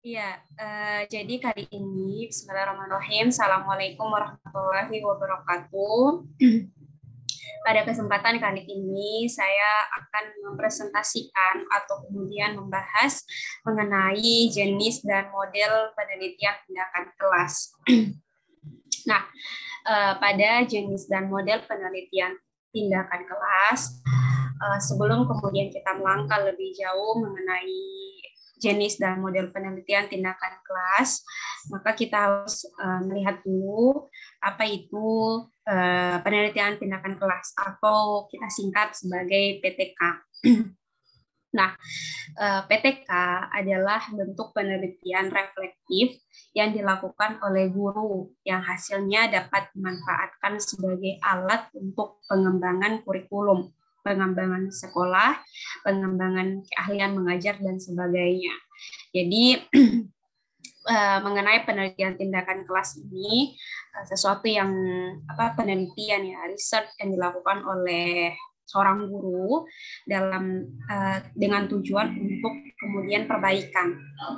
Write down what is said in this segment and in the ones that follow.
Iya, jadi kali ini Bismillahirrahmanirrahim. Assalamualaikum warahmatullahi wabarakatuh. Pada kesempatan kali ini saya akan mempresentasikan atau kemudian membahas mengenai jenis dan model penelitian tindakan kelas. Nah, pada jenis dan model penelitian tindakan kelas, sebelum kemudian kita melangkah lebih jauh mengenai jenis dan model penelitian tindakan kelas, maka kita harus melihat dulu apa itu penelitian tindakan kelas atau kita singkat sebagai PTK. Nah, PTK adalah bentuk penelitian reflektif yang dilakukan oleh guru yang hasilnya dapat dimanfaatkan sebagai alat untuk pengembangan kurikulum, pengembangan sekolah, pengembangan keahlian mengajar, dan sebagainya. Jadi, mengenai penelitian tindakan kelas ini, sesuatu yang penelitian ya, research yang dilakukan oleh seorang guru dengan tujuan untuk kemudian perbaikan,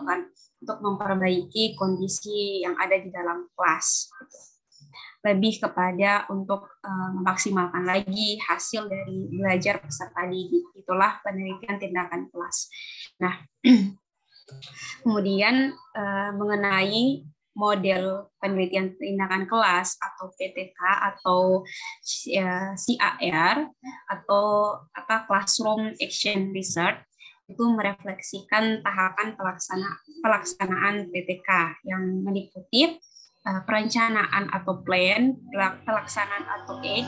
kan, untuk memperbaiki kondisi yang ada di dalam kelas, lebih kepada untuk memaksimalkan lagi hasil dari belajar peserta didik. Itulah penelitian tindakan kelas. Nah, kemudian mengenai model penelitian tindakan kelas atau PTK atau CAR atau Classroom Action Research itu merefleksikan tahapan pelaksanaan PTK yang meliputi perencanaan atau plan, pelaksanaan atau act,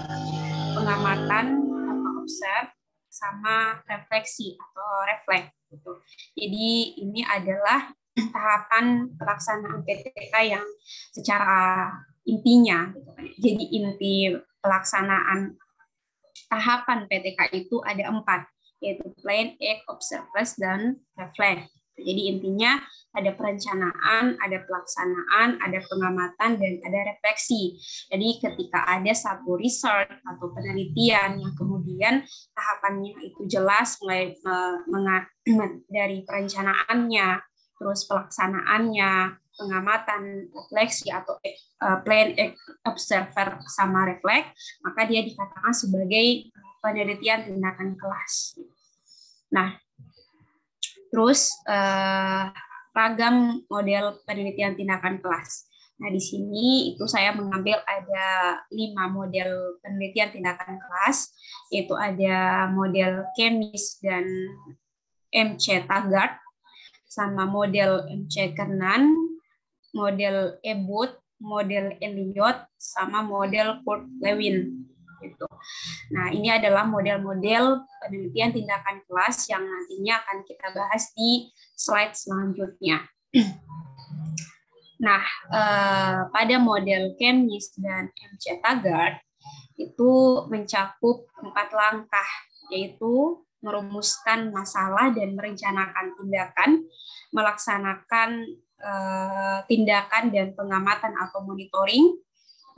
pengamatan atau observe, sama refleksi atau reflect. Gitu. Jadi ini adalah tahapan pelaksanaan PTK yang secara intinya. Gitu. Jadi inti pelaksanaan tahapan PTK itu ada 4, yaitu plan, act, observe, dan reflect. Jadi intinya ada perencanaan, ada pelaksanaan, ada pengamatan, dan ada refleksi. Jadi ketika ada satu research atau penelitian yang kemudian tahapannya itu jelas, mulai dari perencanaannya, terus pelaksanaannya, pengamatan, refleksi atau plan, observer, sama reflect, maka dia dikatakan sebagai penelitian tindakan kelas. Nah, terus ragam model penelitian tindakan kelas. Nah, di sini itu saya mengambil ada 5 model penelitian tindakan kelas, yaitu ada model Kemis dan MC Taggart, sama model MC Kernan, model Ebut, model Elliot, sama model Kurt Lewin. Gitu. Nah, ini adalah model-model penelitian tindakan kelas yang nantinya akan kita bahas di slide selanjutnya. Nah, pada model Kemis dan MC Taggart itu mencakup 4 langkah, yaitu merumuskan masalah dan merencanakan tindakan, melaksanakan tindakan dan pengamatan atau monitoring,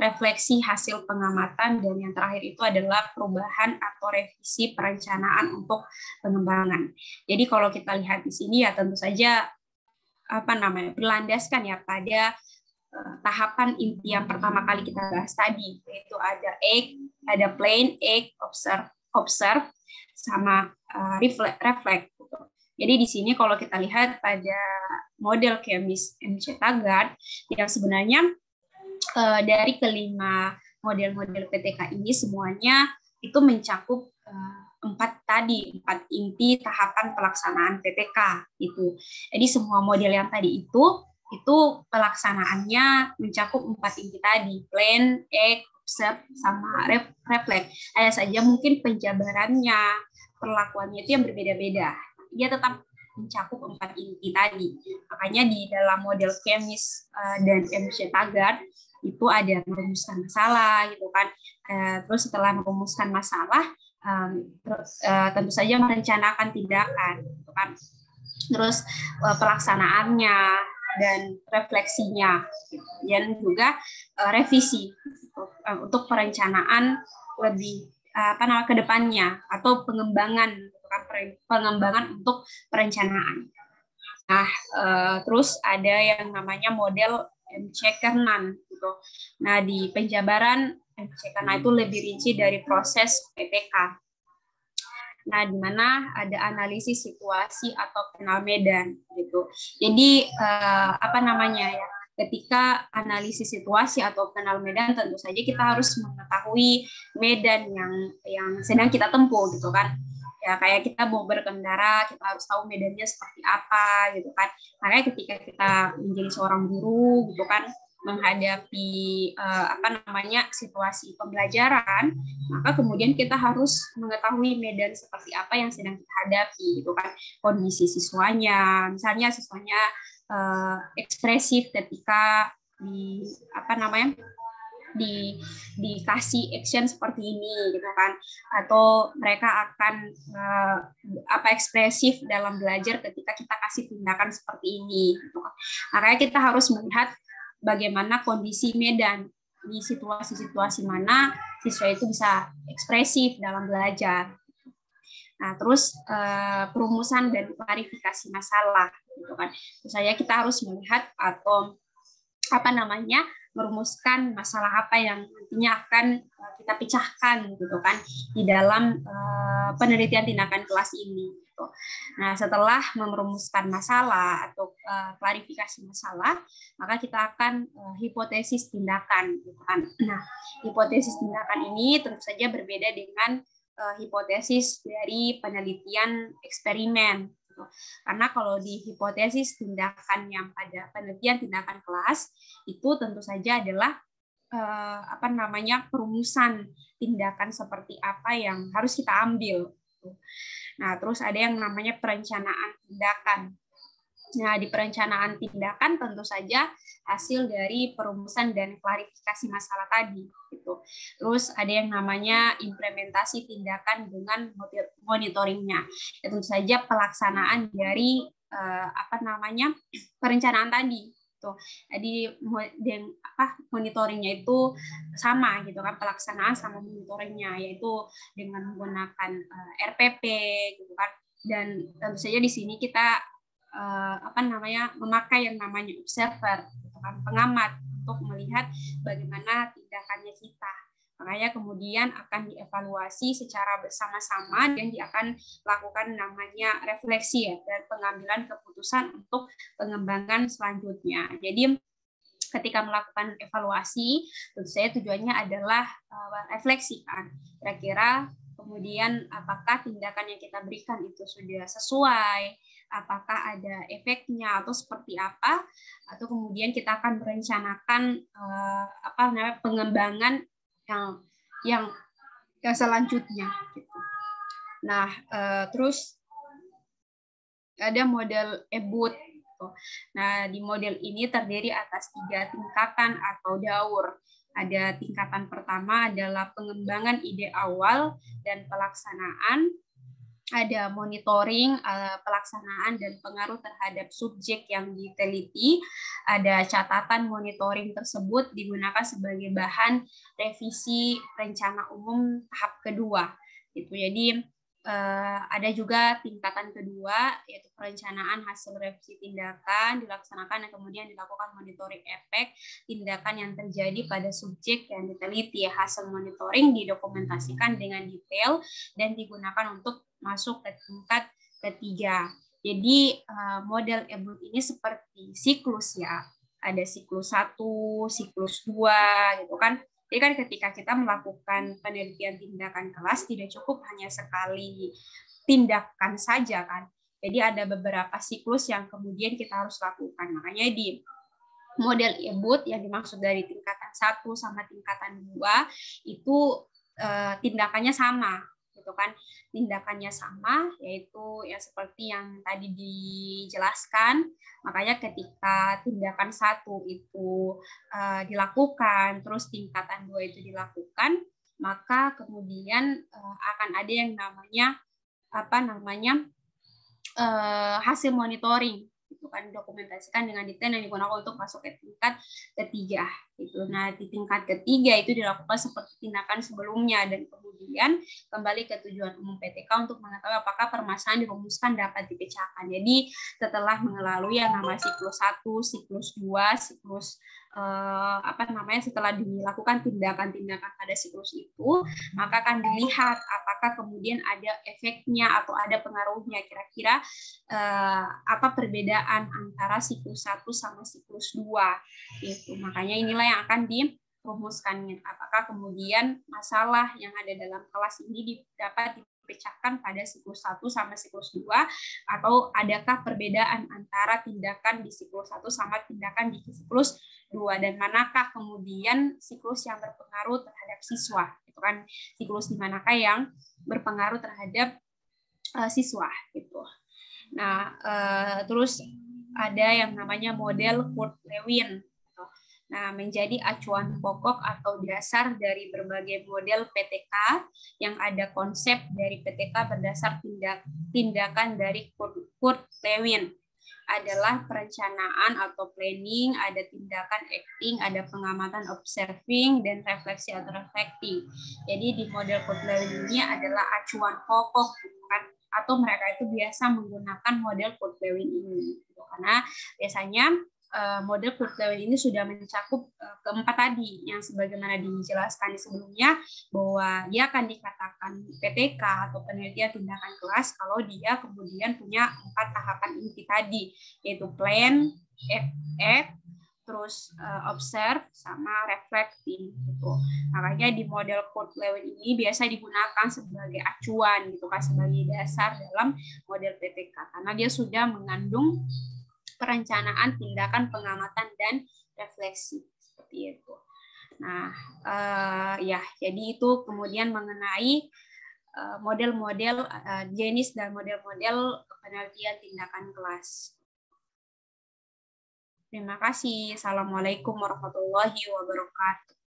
refleksi hasil pengamatan, dan yang terakhir itu adalah perubahan atau revisi perencanaan untuk pengembangan. Jadi kalau kita lihat di sini ya tentu saja berlandaskan ya pada tahapan inti yang pertama kali kita bahas tadi, yaitu ada act, ada plan, act, observe, sama reflect. Jadi di sini kalau kita lihat pada model Kemis MC Taggart yang sebenarnya dari kelima model-model PTK ini semuanya itu mencakup 4 inti tahapan pelaksanaan PTK itu. Jadi semua model yang tadi itu pelaksanaannya mencakup 4 inti tadi, plan, act, observe, sama reflect. Hanya saja mungkin penjabarannya, perlakuannya itu yang berbeda-beda. Dia tetap mencakup 4 inti tadi. Makanya di dalam model Kemis dan MC Taggart itu ada merumuskan masalah gitu kan. Terus setelah merumuskan masalah, tentu saja merencanakan tindakan gitu kan. Terus pelaksanaannya dan refleksinya, gitu. Dan juga revisi untuk perencanaan lebih ke depannya atau pengembangan untuk perencanaan. Nah, terus ada yang namanya model MC Kernan gitu. Nah, di penjabaran MC Kernan itu lebih rinci dari proses PPK. Nah, di mana ada analisis situasi atau kenal medan gitu. Jadi apa namanya ya? Ketika analisis situasi atau kenal medan, tentu saja kita harus mengetahui medan yang sedang kita tempuh gitu kan. Ya kayak kita mau berkendara, kita harus tahu medannya seperti apa gitu kan. Makanya ketika kita menjadi seorang guru gitu kan, menghadapi apa namanya situasi pembelajaran, maka kemudian kita harus mengetahui medan seperti apa yang sedang kita hadapi gitu kan. Kondisi siswanya, misalnya siswanya ekspresif ketika di apa namanya dikasih action seperti ini gitu kan, atau mereka akan apa ekspresif dalam belajar ketika kita kasih tindakan seperti ini gitu kan. Makanya kita harus melihat bagaimana kondisi medan di situasi-situasi mana siswa itu bisa ekspresif dalam belajar. Nah, terus perumusan dan klarifikasi masalah gitu kan. Misalnya kita harus melihat atau apa namanya merumuskan masalah apa yang nantinya akan kita pecahkan gitu kan di dalam penelitian tindakan kelas ini gitu. Nah, setelah merumuskan masalah atau klarifikasi masalah, maka kita akan hipotesis tindakan gitu kan. Nah, hipotesis tindakan ini tentu saja berbeda dengan hipotesis dari penelitian eksperimen. Karena kalau di hipotesis tindakan yang pada penelitian tindakan kelas itu tentu saja adalah apa namanya perumusan tindakan seperti apa yang harus kita ambil. Nah, terus ada yang namanya perencanaan tindakan. Nah, di perencanaan tindakan tentu saja hasil dari perumusan dan klarifikasi masalah tadi gitu. Terus ada yang namanya implementasi tindakan dengan monitoringnya. Ya, tentu saja pelaksanaan dari apa namanya perencanaan tadi. Tuh. Jadi monitoringnya itu sama gitu kan, pelaksanaan sama monitoringnya yaitu dengan menggunakan RPP gitu kan. Dan tentu saja di sini kita apa namanya memakai yang namanya observer, gitu kan, pengamat untuk melihat bagaimana tindakannya kita. Makanya kemudian akan dievaluasi secara bersama-sama dan akan lakukan namanya refleksi ya, dan pengambilan keputusan untuk pengembangan selanjutnya. Jadi ketika melakukan evaluasi, tentu saja tujuannya adalah refleksi kan. Kira-kira kemudian apakah tindakan yang kita berikan itu sudah sesuai, apakah ada efeknya atau seperti apa, atau kemudian kita akan merencanakan apa namanya pengembangan yang selanjutnya. Gitu. Nah, terus ada model EBUT. Nah, di model ini terdiri atas 3 tingkatan atau daur. Ada tingkatan pertama adalah pengembangan ide awal dan pelaksanaan. Ada monitoring, pelaksanaan dan pengaruh terhadap subjek yang diteliti. Ada catatan monitoring tersebut digunakan sebagai bahan revisi rencana umum tahap kedua. Gitu. Jadi ada juga tingkatan kedua yaitu perencanaan hasil revisi tindakan dilaksanakan dan kemudian dilakukan monitoring efek tindakan yang terjadi pada subjek yang diteliti. Hasil monitoring didokumentasikan dengan detail dan digunakan untuk masuk ke tingkat ketiga. Jadi model EBUT ini seperti siklus ya. Ada siklus 1, siklus 2 gitu kan. Jadi kan ketika kita melakukan penelitian tindakan kelas tidak cukup hanya sekali tindakan saja kan. Jadi ada beberapa siklus yang kemudian kita harus lakukan. Makanya di model EBUT yang dimaksud dari tingkatan 1 sama tingkatan 2 itu tindakannya sama gitu kan. Tindakannya sama yaitu ya seperti yang tadi dijelaskan. Makanya ketika tindakan 1 itu dilakukan, terus tingkatan 2 itu dilakukan, maka kemudian akan ada yang namanya hasil monitoring gitu kan, dokumentasikan dengan detail yang digunakan untuk masuk ke tingkat ketiga Itu. Nah, di tingkat ketiga itu dilakukan seperti tindakan sebelumnya dan kemudian kembali ke tujuan umum PTK untuk mengetahui apakah permasalahan dirumuskan dapat dipecahkan. Jadi setelah melalui yang namanya siklus 1, siklus 2, siklus setelah dilakukan tindakan-tindakan pada siklus itu, maka akan dilihat apakah kemudian ada efeknya atau ada pengaruhnya, kira-kira apa perbedaan antara siklus 1 sama siklus 2 itu. Makanya inilah yang akan dirumuskannya. Apakah kemudian masalah yang ada dalam kelas ini dapat dipecahkan pada siklus 1 sama siklus 2, atau adakah perbedaan antara tindakan di siklus 1 sama tindakan di siklus 2, dan manakah kemudian siklus yang berpengaruh terhadap siswa. Itu kan siklus di manakah yang berpengaruh terhadap siswa gitu. Nah, terus ada yang namanya model Kurt-Lewin. Nah, menjadi acuan pokok atau dasar dari berbagai model PTK yang ada konsep dari PTK berdasar tindakan dari Kurt-Lewin adalah perencanaan atau planning, ada tindakan acting, ada pengamatan observing, dan refleksi atau reflecting. Jadi di model Kurt-Lewin ini adalah acuan pokok, atau mereka itu biasa menggunakan model Kurt-Lewin ini. Karena biasanya model Kurt-Lewin ini sudah mencakup keempat tadi yang sebagaimana dijelaskan sebelumnya, bahwa dia akan dikatakan PTK atau penelitian tindakan kelas kalau dia kemudian punya 4 tahapan inti tadi, yaitu plan, act, terus observe, sama reflecting gitu. Makanya di model Kurt-Lewin ini biasa digunakan sebagai acuan gitu kan, sebagai dasar dalam model PTK karena dia sudah mengandung perencanaan, tindakan, pengamatan, dan refleksi seperti itu. Nah, jadi itu kemudian mengenai model-model jenis dan model-model penelitian tindakan kelas. Terima kasih. Assalamualaikum warahmatullahi wabarakatuh.